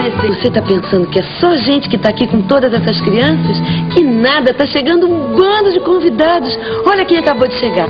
Você tá pensando que é só gente que tá aqui com todas essas crianças? Que nada, tá chegando um bando de convidados. Olha quem acabou de chegar.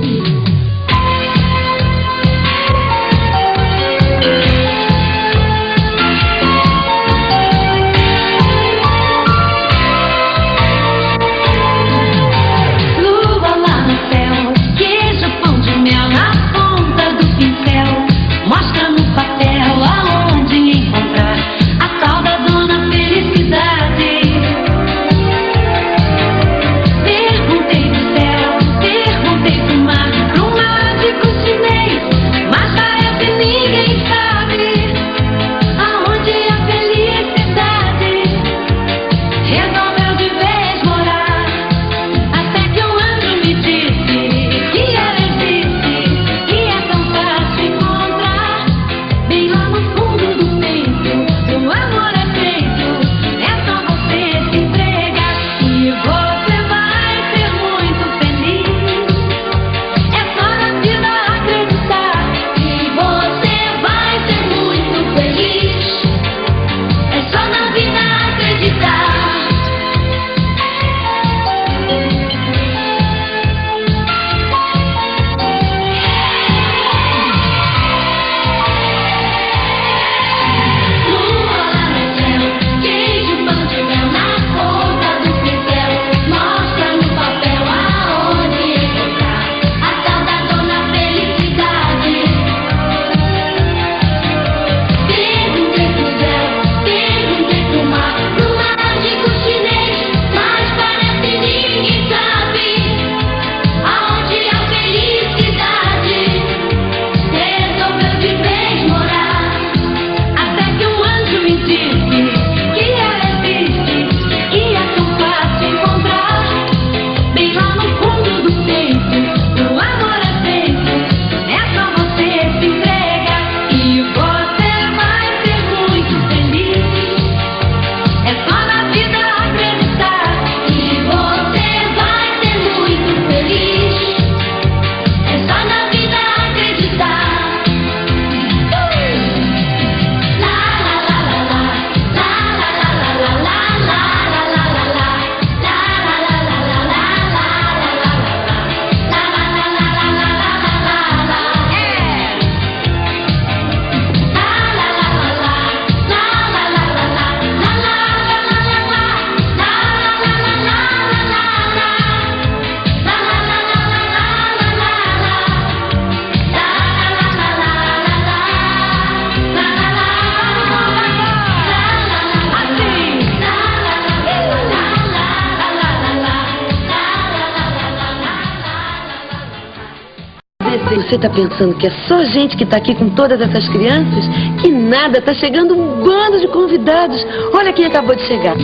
Você tá pensando que é só gente que tá aqui com todas essas crianças? Que nada, tá chegando um bando de convidados. Olha quem acabou de chegar.